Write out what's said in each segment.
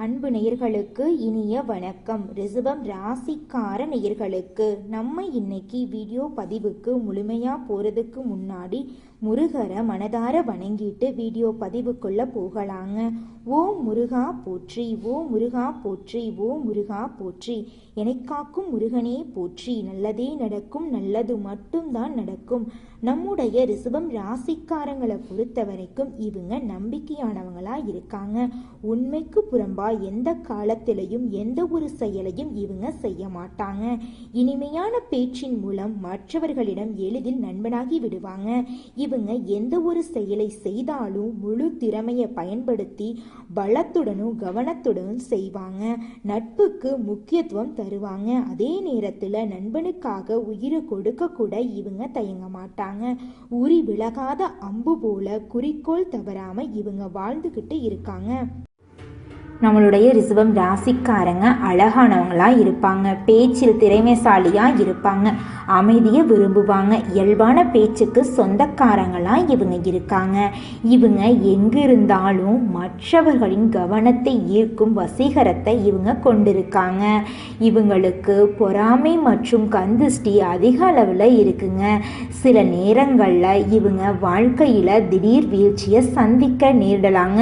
அன்பு நேயர்களுக்கு இனிய வணக்கம். ரிஷபம் ராசிக்கார நேயர்களுக்கு நம்ம இன்னைக்கு வீடியோ பதிவுக்கு முழுமையா போறதுக்கு முன்னாடி முருகரை மனதார வணங்கிட்டு வீடியோ பதிவுக்குள்ள போகலாங்க. ஓம் முருகா போற்றி, ஓம் முருகா போற்றி, ஓம் முருகா போற்றி. எனக்காக்கும் முருகனே போற்றி. நல்லதே நடக்கும், நல்லது மட்டும்தான் நடக்கும். நம்முடைய ரிஷபம் ராசிக்காரங்களை பொறுத்த வரைக்கும் இவங்க நம்பிக்கையானவங்களா இருக்காங்க. உண்மைக்கு புறம்பா எந்த காலத்திலையும் எந்த ஒரு செயலையும் இவங்க செய்ய மாட்டாங்க. இனிமையான பேச்சின் மூலம் மற்றவர்களிடம் எளிதில் நண்பனாகி விடுவாங்க. இவங்க எந்த ஒரு செயலை செய்தாலும் முழு திறமையை பயன்படுத்தி பலத்துடனும் கவனத்துடனும் செய்வாங்க. நட்புக்கு முக்கியத்துவம் தருவாங்க. அதே நேரத்துல நண்பனுக்காக உயிரை கொடுக்க கூட இவங்க தயங்க மாட்டாங்க. உரி விலகாத அம்பு போல குறிக்கோள் தவறாம இவங்க வாழ்ந்துகிட்டு இருக்காங்க. நம்மளுடைய ரிஷபம் ராசிக்காரங்க அழகானவங்களா இருப்பாங்க. பேச்சில் திறமைசாலியா இருப்பாங்க. அமைதியை விரும்புவாங்க. இயல்பான பேச்சுக்கு சொந்தக்காரங்களா இவங்க இருக்காங்க. இவங்க எங்க இருந்தாலும் மற்றவர்களின் கவனத்தை ஈர்க்கும் வசீகரத்தை இவங்க கொண்டிருக்காங்க. இவங்களுக்கு பொறாமை மற்றும் கந்திஷ்டி அதிக அளவில் இருக்குங்க. சில நேரங்களில் இவங்க வாழ்க்கையில் திடீர் வீழ்ச்சியை சந்திக்க நேரிடலாங்க.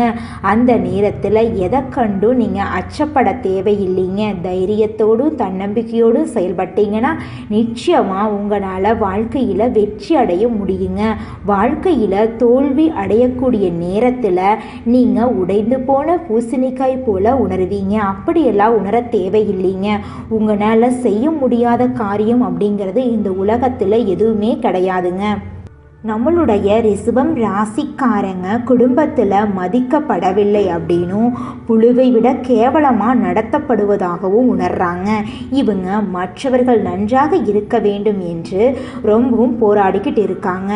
அந்த நேரத்தில் எதை கண்டும் நீங்கள் அச்சப்பட தேவையில்லைங்க. தைரியத்தோடும் தன்னம்பிக்கையோடும் செயல்பட்டீங்கன்னா நிச்சயமாக உங்களால் வாழ்க்கையில் வெற்றி அடைய முடியுங்க. வாழ்க்கையில் தோல்வி அடையக்கூடிய நேரத்தில் நீங்கள் உடைந்து போன பூசணிக்காய் போல உணர்வீங்க. அப்படியெல்லாம் உணர தேவையில்லைங்க. உங்களால் செய்ய முடியாத காரியம் அப்படிங்கிறது இந்த உலகத்தில் எதுவுமே கிடையாதுங்க. நம்மளுடைய ரிஷபம் ராசிக்காரங்க குடும்பத்தில் மதிக்கப்படவில்லை அப்படின்னும் புழுவை விட கேவலமாக நடத்தப்படுவதாகவும் உணர்றாங்க. இவங்க மற்றவர்கள் நன்றாக இருக்க வேண்டும் என்று ரொம்பவும் போராடிக்கிட்டு இருக்காங்க.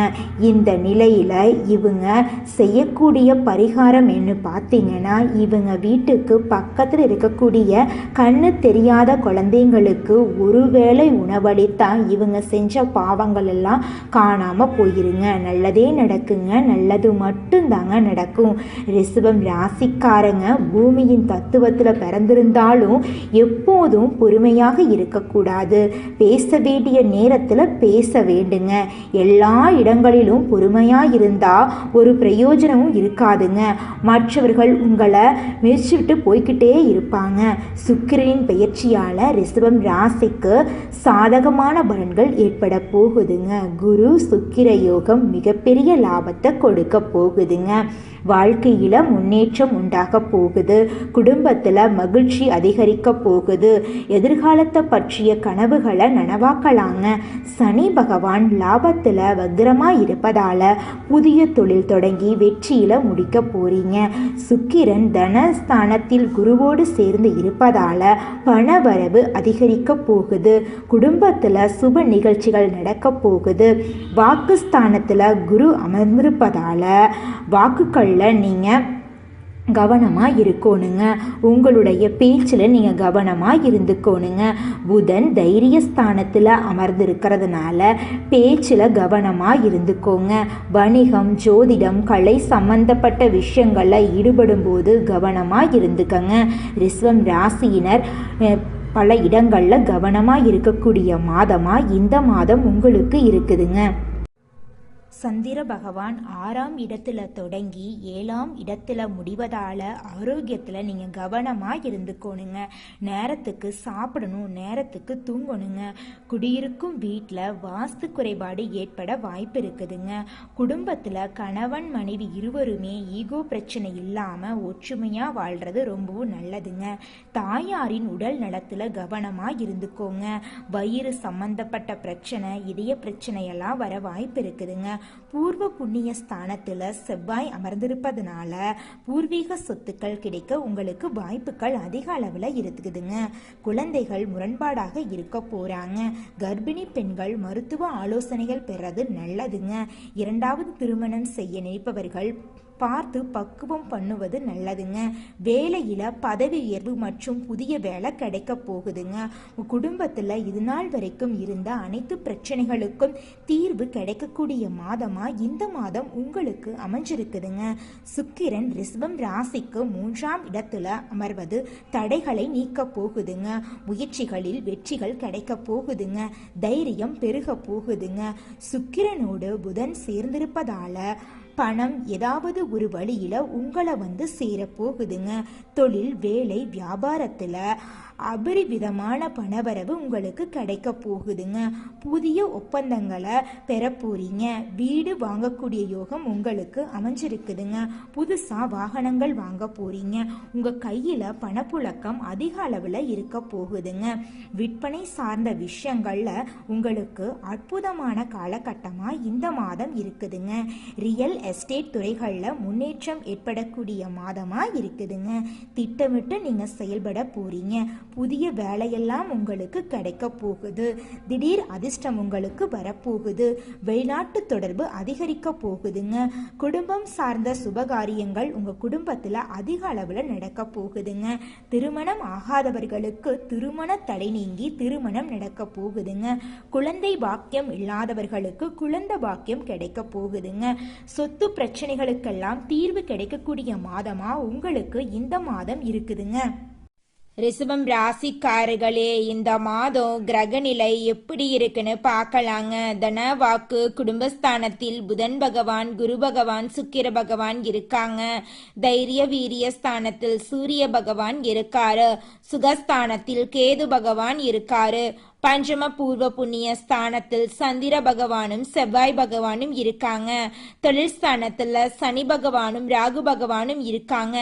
இந்த நிலையில் இவங்க செய்யக்கூடிய பரிகாரம் என்ன பார்த்தீங்கன்னா, இவங்க வீட்டுக்கு பக்கத்தில் இருக்கக்கூடிய கண்ணு தெரியாத குழந்தைங்களுக்கு ஒருவேளை உணவளித்தா இவங்க செஞ்ச பாவங்கள் எல்லாம் காணாமல் போயிருங்க. நல்லதே நடக்குங்க. நல்லது மட்டும்தாங்க நடக்கும். ரிஷபம் ராசிக்காரங்க பூமியின் தத்துவத்தில் பிறந்திருந்தாலும் எப்போதும் பொறுமையாக இருக்கக்கூடாது. பேச வேண்டிய நேரத்தில் பேச வேண்டுங்க. எல்லா இடங்களிலும் பொறுமையாக இருந்தால் ஒரு பிரயோஜனமும் இருக்காதுங்க. மற்றவர்கள் உங்களை மிதிச்சுட்டு போய்கிட்டே இருப்பாங்க. சுக்கிரனின் பெயர்ச்சியால் ரிஷபம் ராசிக்கு சாதகமான பலன்கள் ஏற்பட போகுதுங்க. குரு சுக்கிர யோகம் மிகப்பெரிய லாபத்தை கொடுக்க போகுதுங்க. வாழ்க்கையில் முன்னேற்றம் உண்டாக போகுது. குடும்பத்தில் மகிழ்ச்சி அதிகரிக்க போகுது. எதிர்காலத்தை பற்றிய கனவுகளை நனவாக்கலாங்க. சனி பகவான் லாபத்தில் வக்ரமாக இருப்பதால் புதிய தொழில் தொடங்கி வெற்றியில் முடிக்க போறீங்க. சுக்கிரன் தனஸ்தானத்தில் குருவோடு சேர்ந்து இருப்பதால் பணவரவு அதிகரிக்க போகுது. குடும்பத்தில் சுப நிகழ்ச்சிகள் நடக்க போகுது. வாக்குஸ்தானத்தில் குரு அமர்ந்திருப்பதால் வாக்குகள் நீங்கள் கவனமாக இருக்கணுங்க. உங்களுடைய பேச்சில் நீங்கள் கவனமாக இருந்துக்கணுங்க. புதன் தைரியஸ்தானத்தில் அமர்ந்திருக்கிறதுனால பேச்சில் கவனமாக இருந்துக்கோங்க. வணிகம், ஜோதிடம், கலை சம்பந்தப்பட்ட விஷயங்களில் ஈடுபடும் போது கவனமாக இருந்துக்கங்க. ரிஷபம் ராசியினர் பல இடங்களில் கவனமாக இருக்கக்கூடிய மாதமாக இந்த மாதம் உங்களுக்கு இருக்குதுங்க. சந்திர பகவான் 6ஆம் இடத்துல தொடங்கி 7ஆம் இடத்துல முடிவதால் ஆரோக்கியத்தில் நீங்கள் கவனமாக இருந்துக்கணுங்க. நேரத்துக்கு சாப்பிடணும், நேரத்துக்கு தூங்கணுங்க. குடியிருக்கும் வீட்டில் வாஸ்து குறைபாடு ஏற்பட வாய்ப்பு இருக்குதுங்க. குடும்பத்தில் கணவன் மனைவி இருவருமே ஈகோ பிரச்சனை இல்லாமல் ஒற்றுமையாக வாழ்கிறது ரொம்பவும் நல்லதுங்க. தாயாரின் உடல் நலத்தில் கவனமாக இருந்துக்கோங்க. வயிறு சம்பந்தப்பட்ட பிரச்சனை, இதய பிரச்சனையெல்லாம் வர வாய்ப்பு இருக்குதுங்க. பூர்வ புண்ணிய ஸ்தானத்தில் செவ்வாய் அமர்ந்திருப்பதனால பூர்வீக சொத்துக்கள் கிடைக்க உங்களுக்கு வாய்ப்புகள் அதிக அளவில் இருக்குதுங்க. குழந்தைகள் முரண்பாடாக இருக்க போறாங்க. கர்ப்பிணி பெண்கள் மருத்துவ ஆலோசனைகள் பெறது நல்லதுங்க. இரண்டாவது திருமணம் செய்ய நினைப்பவர்கள் பார்த்து பக்குவம் பண்ணுவது நல்லதுங்க. வேலையில பதவி உயர்வு மற்றும் புதிய வேலை கிடைக்க போகுதுங்க. குடும்பத்துல இது நாள் வரைக்கும் இருந்த அனைத்து பிரச்சனைகளுக்கும் தீர்வு கிடைக்கக்கூடிய மாதமா இந்த மாதம் உங்களுக்கு அமைஞ்சிருக்குதுங்க. சுக்கிரன் ரிஷபம் ராசிக்கு 3ஆம் இடத்துல அமர்வது தடைகளை நீக்க போகுதுங்க. முயற்சிகளில் வெற்றிகள் கிடைக்க போகுதுங்க. தைரியம் பெருக போகுதுங்க. சுக்கிரனோடு புதன் சேர்ந்திருப்பதால பணம் ஏதாவது ஒரு வழியில உங்களை சேர போகுதுங்க. தொழில் வேலை வியாபாரத்துல அபரிவிதமான பணவரவு உங்களுக்கு கிடைக்க போகுதுங்க. புதிய ஒப்பந்தங்களை பெற போறீங்க. வீடு வாங்கக்கூடிய யோகம் உங்களுக்கு அமைஞ்சிருக்குதுங்க. புதுசா வாகனங்கள் வாங்க போறீங்க. உங்க கையில பணப்புழக்கம் அதிக அளவுல இருக்க போகுதுங்க. விற்பனை சார்ந்த விஷயங்கள்ல உங்களுக்கு அற்புதமான காலகட்டமா இந்த மாதம் இருக்குதுங்க. ரியல் எஸ்டேட் துறைகள்ல முன்னேற்றம் ஏற்படக்கூடிய மாதமா இருக்குதுங்க. திட்டமிட்டு நீங்க செயல்பட போறீங்க. புதிய வேலையெல்லாம் உங்களுக்கு கிடைக்க போகுது. திடீர் அதிர்ஷ்டம் உங்களுக்கு வரப்போகுது. வெளிநாட்டு தொடர்பு அதிகரிக்க போகுதுங்க. குடும்பம் சார்ந்த சுபகாரியங்கள் உங்க குடும்பத்துல அதிக அளவுல நடக்க போகுதுங்க. திருமணம் ஆகாதவர்களுக்கு திருமண தடை நீங்கி திருமணம் நடக்க போகுதுங்க. குழந்தை பாக்கியம் இல்லாதவர்களுக்கு குழந்தை பாக்கியம் கிடைக்க போகுதுங்க. சொத்து பிரச்சனைகளுக்கெல்லாம் தீர்வு கிடைக்கக்கூடிய மாதமா உங்களுக்கு இந்த மாதம் இருக்குதுங்க. ரிஷபம் ராசிக்காரர்களே, இந்த மாதம் கிரகநிலை எப்படி இருக்குன்னு பார்க்கலாங்க. தன வாக்கு குடும்பஸ்தானத்தில் புதன் பகவான், குரு பகவான், சுக்கிர பகவான் இருக்காங்க. தைரிய வீரிய ஸ்தானத்தில் சூரிய பகவான் இருக்காரு. சுகஸ்தானத்தில் கேது பகவான் இருக்காரு. பஞ்சம பூர்வ புண்ணிய ஸ்தானத்தில் சந்திர பகவானும் செவ்வாய் பகவானும் இருக்காங்க. தொழில் ஸ்தானத்துல சனி பகவானும் ராகு பகவானும் இருக்காங்க.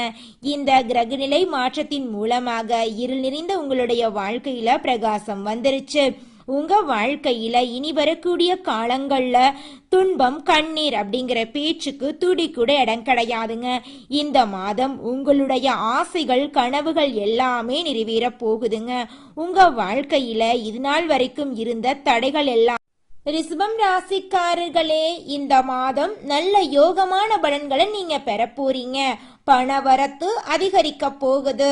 இந்த கிரகநிலை மாற்றத்தின் மூலமாக இருள் நிறைந்த உங்களுடைய வாழ்க்கையில பிரகாசம் வந்துருச்சு. உங்க வாழ்க்கையில இனி வரக்கூடிய காலங்கள்ல துன்பம் கண்ணீர் அப்படிங்கிற பேச்சுக்கு துடி கூட இடம் கிடையாதுங்க. இந்த மாதம் உங்களுடைய ஆசைகள் கனவுகள் எல்லாமே நிறைவேற போகுதுங்க. உங்க வாழ்க்கையில இது நாள் வரைக்கும் இருந்த தடைகள் எல்லாம் ரிஷபம் ராசிக்காரர்களே, இந்த மாதம் நல்ல யோகமான பலன்களை நீங்க பெற போறீங்க. பணவரத்து அதிகரிக்க போகுது.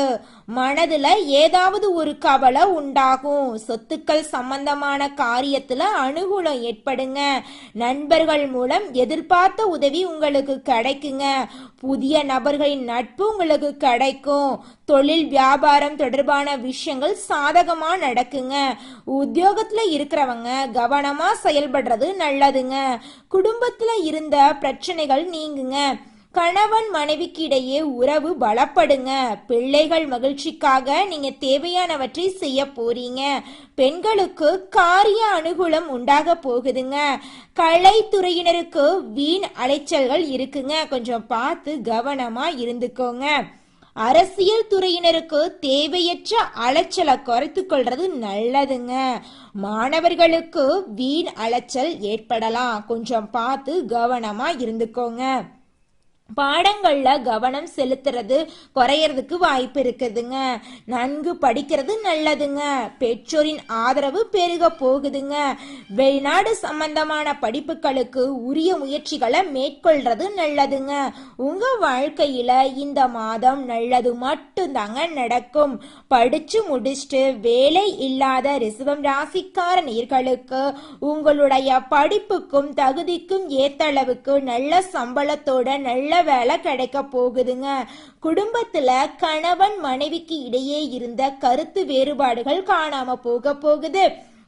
மனதுல ஏதாவது ஒரு கவலை உண்டாகும். சொத்துக்கள் சம்பந்தமான காரியத்துல அனுகூலம் ஏற்படுங்க. நண்பர்கள் மூலம் எதிர்பார்த்த உதவி உங்களுக்கு கிடைக்குங்க. புதிய நபர்களின் நட்பு உங்களுக்கு கிடைக்கும். தொழில் வியாபாரம் தொடர்பான விஷயங்கள் சாதகமா நடக்குங்க. உத்தியோகத்துல இருக்கிறவங்க கவனமா செயல்படுறது நல்லதுங்க. குடும்பத்துல இருந்த பிரச்சனைகள் நீங்குங்க. கணவன் மனைவிக்கு இடையே உறவு பலப்படுங்க. பிள்ளைகள் மகிழ்ச்சிக்காக நீங்க தேவையானவற்றை செய்ய போறீங்க. பெண்களுக்கு காரிய அனுகூலம் உண்டாக போகுதுங்க. கலைத்துறையினருக்கு வீண் அலைச்சல்கள் இருக்குங்க. கொஞ்சம் பார்த்து கவனமா இருந்துக்கோங்க. அரசியல் துறையினருக்கு தேவையற்ற அலைச்சலை குறைத்து கொள்றது நல்லதுங்க. மாணவர்களுக்கு வீண் அலைச்சல் ஏற்படலாம். கொஞ்சம் பார்த்து கவனமா இருந்துக்கோங்க. பாடங்கள்ல கவனம் செலுத்துறது குறையறதுக்கு வாய்ப்பு இருக்குதுங்க. நன்கு படிக்கிறது நல்லதுங்க. பெற்றோரின் ஆதரவு பெருக போகுதுங்க. வெளிநாடு சம்பந்தமான படிப்புகளுக்கு உரிய முயற்சிகளை மேற்கொள்றது நல்லதுங்க. உங்க வாழ்க்கையில இந்த மாதம் நல்லது மட்டும்தாங்க நடக்கும். படிச்சு முடிச்சுட்டு வேலை இல்லாத ரிஷபம் ராசிக்கார நேயர்களுக்கு உங்களுடைய படிப்புக்கும் தகுதிக்கும் ஏத்த அளவுக்கு நல்ல சம்பளத்தோட நல்ல வேலை கிடைக்க போகுதுங்க. குடும்பத்துல கணவன் மனைவிக்கு இடையே இருந்த கருத்து வேறுபாடுகள் காணாம போகுது.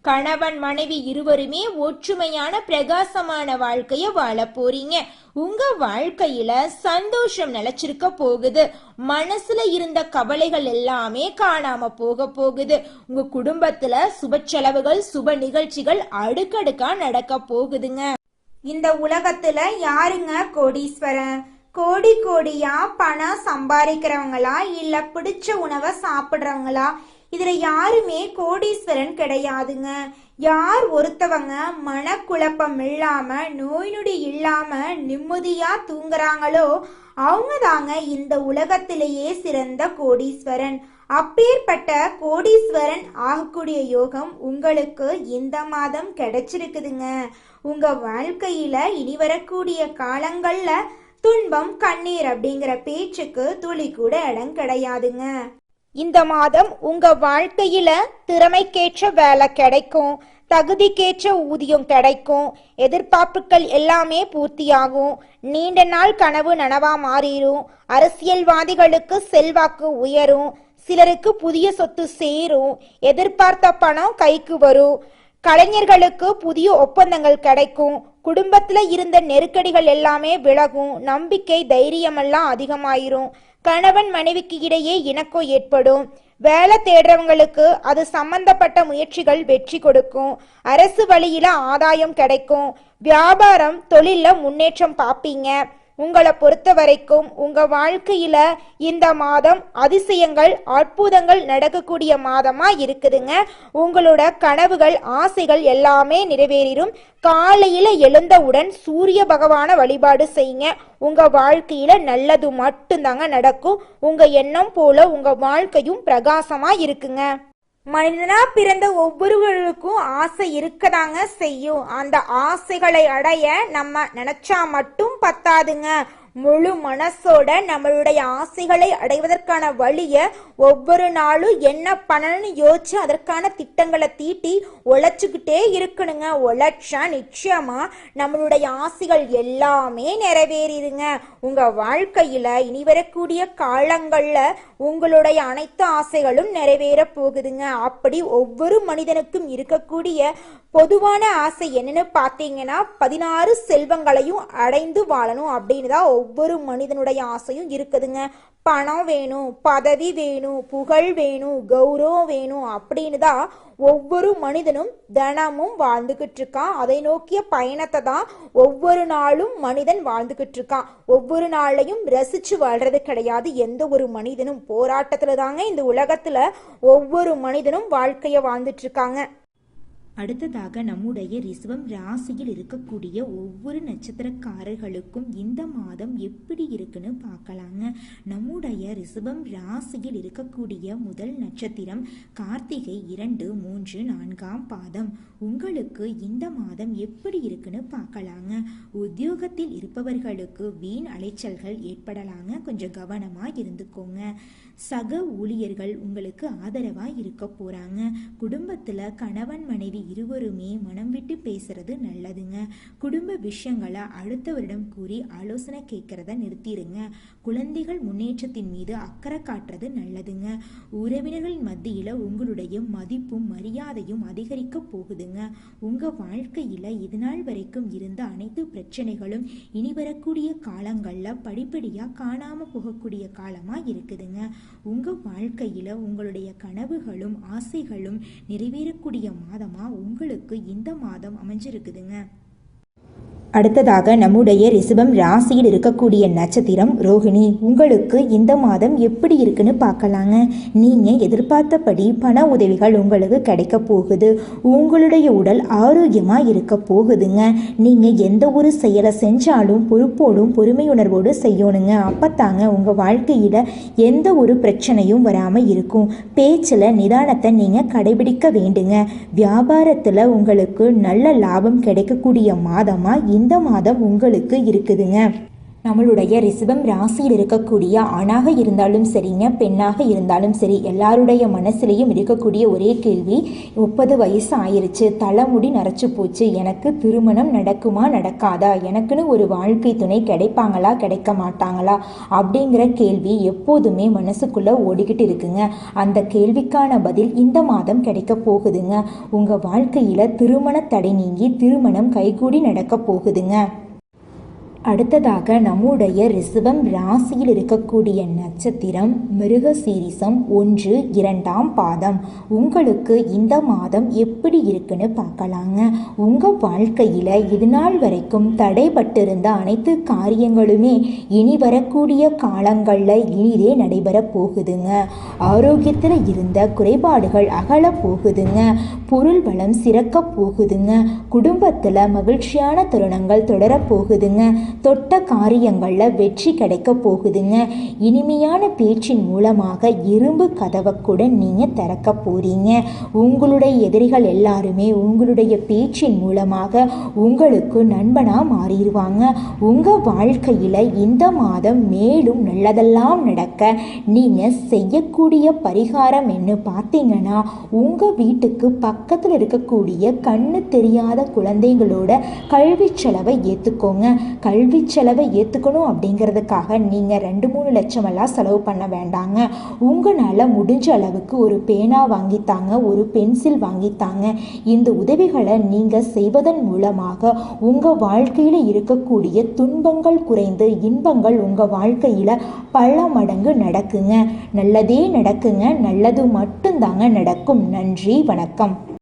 கணவன் மனைவி இருவருமே ஒற்றுமையான பிரகாசமான வாழ்க்கைய வாழ போறீங்க. உங்க வாழ்க்கையில சந்தோஷம் நிலைச்சிருக்க போகுது. மனசுல இருந்த கவலைகள் எல்லாமே காணாம போகுது. உங்க குடும்பத்துல சுப செலவுகள் சுப நிகழ்ச்சிகள் அடுக்கடுக்கா நடக்க போகுதுங்க. இந்த உலகத்துல யாருங்க கோடீஸ்வரன்? கோடி கோடியா பணம் சம்பாதிக்கிறவங்களா இல்ல பிடிச்ச உணவை சாப்பிடுறவங்களா? இதுல யாருமே கோடீஸ்வரன் கிடையாதுங்க. யார் ஒருத்தவங்க மனக்குழப்பம் இல்லாம நோய் நொடி இல்லாம நிம்மதியா தூங்குறாங்களோ அவங்க தாங்க இந்த உலகத்திலேயே சிறந்த கோடீஸ்வரன். அப்பேற்பட்ட கோடீஸ்வரன் ஆகக்கூடிய யோகம் உங்களுக்கு இந்த மாதம் கிடைச்சிருக்குதுங்க. உங்க வாழ்க்கையில இனி வரக்கூடிய காலங்கள்ல துன்பம் கண்ணீர் அப்படிங்கிற பேச்சுக்கு துளி கூட இடம் கிடையாதுங்க. இந்த மாதம் உங்க வாழ்க்கையில திறமைக்கேற்ற வேலை கிடைக்கும், தகுதிக்கேற்ற ஊதியம் கிடைக்கும், எதிர்பார்ப்புகள் எல்லாமே பூர்த்தியாகும், நீண்ட நாள் கனவு நனவா மாறிடும், அரசியல்வாதிகளுக்கு செல்வாக்கு உயரும், சிலருக்கு புதிய சொத்து சேரும், எதிர்பார்த்த பணம் கைக்கு வரும், கலைஞர்களுக்கு புதிய ஒப்பந்தங்கள் கிடைக்கும், குடும்பத்துல இருந்த நெருக்கடிகள் எல்லாமே விலகும், நம்பிக்கை தைரியமெல்லாம் அதிகமாயிரும், கணவன் மனைவிக்கு இடையே இணக்கம் ஏற்படும், வேலை தேடுறவங்களுக்கு அது சம்பந்தப்பட்ட முயற்சிகள் வெற்றி கொடுக்கும், அரசு வழியில ஆதாயம் கிடைக்கும், வியாபாரம் தொழில முன்னேற்றம் பார்ப்பீங்க. உங்களை பொறுத்த வரைக்கும் உங்க வாழ்க்கையில இந்த மாதம் அதிசயங்கள் அற்புதங்கள் நடக்கக்கூடிய மாதமா இருக்குதுங்க. உங்களோட கனவுகள் ஆசைகள் எல்லாமே நிறைவேறும். காலையில எழுந்தவுடன் சூரிய பகவான வழிபாடு செய்யுங்க. உங்க வாழ்க்கையில நல்லது மட்டும்தாங்க நடக்கும். உங்க எண்ணம் போல உங்க வாழ்க்கையும் பிரகாசமா இருக்குங்க. மனிதனா பிறந்த ஒவ்வொருவருக்கும் ஆசை இருக்கதாங்க செய்யும். அந்த ஆசைகளை அடைய நம்ம நினைச்சா மட்டும் பத்தாதுங்க. முழு மனசோட நம்மளுடைய ஆசைகளை அடைவதற்கான வழிய ஒவ்வொரு நாளும் என்ன பண்ணணும்னு யோசிச்சு அதற்கான திட்டங்களை தீட்டி உழைச்சுக்கிட்டே இருக்கணுங்க. உழைச்சா நிச்சயமா நம்மளுடைய ஆசைகள் எல்லாமே நிறைவேறிடுங்க. உங்க வாழ்க்கையில இனி வரக்கூடிய காலங்கள்ல உங்களுடைய அனைத்து ஆசைகளும் நிறைவேற போகுதுங்க. அப்படி ஒவ்வொரு மனிதனுக்கும் இருக்கக்கூடிய பொதுவான ஆசை என்னன்னு பார்த்தீங்கன்னா 16 செல்வங்களையும் அடைந்து வாழணும் அப்படின்னு தான் ஒவ்வொரு மனிதனுடைய ஆசையும் இருக்குதுங்க. பணம் வேணும், பதவி வேணும், புகழ் வேணும், கௌரவம் வேணும் அப்படின்னு தான் ஒவ்வொரு மனிதனும் தினமும் வாழ்ந்துகிட்டு இருக்கான். அதை நோக்கிய பயணத்தை தான் ஒவ்வொரு நாளும் மனிதன் வாழ்ந்துகிட்டு இருக்கான். ஒவ்வொரு நாளையும் ரசிச்சு வாழ்றது கிடையாது. எந்த ஒரு மனிதனும் போராட்டத்துல தாங்க இந்த உலகத்துல ஒவ்வொரு மனிதனும் வாழ்க்கைய வாழ்ந்துட்டு இருக்காங்க. அடுத்ததாக நம்முடைய ரிஷபம் ராசியில் இருக்கக்கூடிய ஒவ்வொரு நட்சத்திரக்காரர்களுக்கும் இந்த மாதம் எப்படி இருக்குன்னு பார்க்கலாங்க. நம்முடைய ரிஷபம் ராசியில் இருக்கக்கூடிய முதல் நட்சத்திரம் கார்த்திகை 2, 3, 4ஆம் பாதம். உங்களுக்கு இந்த மாதம் எப்படி இருக்குன்னு பார்க்கலாங்க. உத்தியோகத்தில் இருப்பவர்களுக்கு வீண் அலைச்சல்கள் ஏற்படலாங்க. கொஞ்சம் கவனமா இருந்துக்கோங்க. சக ஊழியர்கள் உங்களுக்கு ஆதரவா இருக்க போறாங்க. குடும்பத்துல கணவன் மனைவி இருவருமே மனம் விட்டு பேசுறது நல்லதுங்க. குடும்ப விஷயங்களை அடுத்தவரிடம் கூறி ஆலோசனை கேட்கறத நிறுத்திடுங்க. குழந்தைகள் முன்னேற்றத்தின் மீது அக்கறை காட்டுறது நல்லதுங்க. உறவினர்கள் மத்தியில உங்களுடைய மதிப்பும் மரியாதையும் அதிகரிக்க போகுதுங்க. உங்க வாழ்க்கையில இதுநாள் வரைக்கும் இருந்த அனைத்து பிரச்சனைகளும் இனி வரக்கூடிய காலங்கள்ல படிப்படியா காணாம போகக்கூடிய காலமா இருக்குதுங்க. உங்க வாழ்க்கையில உங்களுடைய கனவுகளும் ஆசைகளும் நிறைவேறக்கூடிய மாதமா உங்களுக்கு இந்த மாதம் அமைஞ்சிருக்குதுங்க. அடுத்ததாக நம்முடைய ரிஷபம் ராசியில் இருக்கக்கூடிய நட்சத்திரம் ரோகிணி. உங்களுக்கு இந்த மாதம் எப்படி இருக்குன்னு பார்க்கலாங்க. நீங்கள் எதிர்பார்த்தபடி பண உதவிகள் உங்களுக்கு கிடைக்க போகுது. உங்களுடைய உடல் ஆரோக்கியமாக இருக்க போகுதுங்க. நீங்கள் எந்த ஒரு செயலை செஞ்சாலும் பொறுப்போடும் பொறுமையுணர்வோடு செய்யணுங்க. அப்போத்தாங்க உங்கள் வாழ்க்கையில் எந்த ஒரு பிரச்சனையும் வராமல் இருக்கும். பேச்சில் நிதானத்தை நீங்கள் கடைபிடிக்க வேண்டுங்க. வியாபாரத்தில் உங்களுக்கு நல்ல லாபம் கிடைக்கக்கூடிய மாதமாக இந்த மாதம் உங்களுக்கு இருக்குதுங்க. நம்மளுடைய ரிஷபம் ராசியில் இருக்கக்கூடிய ஆணாக இருந்தாலும் சரிங்க, பெண்ணாக இருந்தாலும் சரி, எல்லாருடைய மனசுலையும் இருக்கக்கூடிய ஒரே கேள்வி, 30 வயசு ஆயிருச்சு, தலைமுடி நரைச்சு போச்சு, எனக்கு திருமணம் நடக்குமா நடக்காதா, எனக்குன்னு ஒரு வாழ்க்கை துணை கிடைப்பாங்களா கிடைக்க மாட்டாங்களா அப்படிங்கிற கேள்வி எப்போதுமே மனசுக்குள்ள ஓடிக்கிட்டு இருக்குங்க. அந்த கேள்விக்கான பதில் இந்த மாதம் கிடைக்க போகுதுங்க. உங்க வாழ்க்கையில திருமண தடை நீங்கி திருமணம் கைகூடி நடக்க போகுதுங்க. அடுத்ததாக நம்முடைய ரிஷபம் ராசியில் இருக்கக்கூடிய நட்சத்திரம் மிருகசீரிசம் 1, 2ஆம் பாதம். உங்களுக்கு இந்த மாதம் எப்படி இருக்குன்னு பார்க்கலாங்க. உங்கள் வாழ்க்கையில் இதுநாள் வரைக்கும் தடைபட்டிருந்த அனைத்து காரியங்களுமே இனி வரக்கூடிய காலங்களில் இனிதே நடைபெற போகுதுங்க. ஆரோக்கியத்தில் இருந்த குறைபாடுகள் அகல போகுதுங்க. பொருள் வளம் சிறக்க போகுதுங்க. குடும்பத்தில் மகிழ்ச்சியான தருணங்கள் தொடர போகுதுங்க. தொட்ட காரியங்களில் வெற்றி கிடைக்க போகுதுங்க. இனிமையான பேச்சின் மூலமாக இரும்பு கதவை கூட நீங்கள் திறக்க போறீங்க. உங்களுடைய எதிரிகள் எல்லாருமே உங்களுடைய பேச்சின் மூலமாக உங்களுக்கு நண்பனாக மாறிடுவாங்க. உங்கள் வாழ்க்கையில் இந்த மாதம் மேலும் நல்லதெல்லாம் நடக்க நீங்கள் செய்யக்கூடிய பரிகாரம் என்ன பார்த்தீங்கன்னா, உங்கள் வீட்டுக்கு பக்கத்தில் இருக்கக்கூடிய கண்ணு தெரியாத குழந்தைங்களோட கல்வி செலவை ஏற்றுக்கோங்க. கல்வி செலவை ஏற்றுக்கணும் அப்படிங்கிறதுக்காக நீங்கள் 2-3 லட்சம் எல்லாம் செலவு பண்ண வேண்டாங்க. உங்களால் முடிஞ்ச அளவுக்கு ஒரு பேனா வாங்கித்தாங்க, ஒரு பென்சில் வாங்கித்தாங்க. இந்த உதவிகளை நீங்கள் செய்வதன் மூலமாக உங்கள் வாழ்க்கையில் இருக்கக்கூடிய துன்பங்கள் குறைந்து இன்பங்கள் உங்கள் வாழ்க்கையில் பல மடங்கு நடக்குங்க. நல்லதே நடக்குங்க. நல்லது மட்டும்தாங்க நடக்கும். நன்றி, வணக்கம்.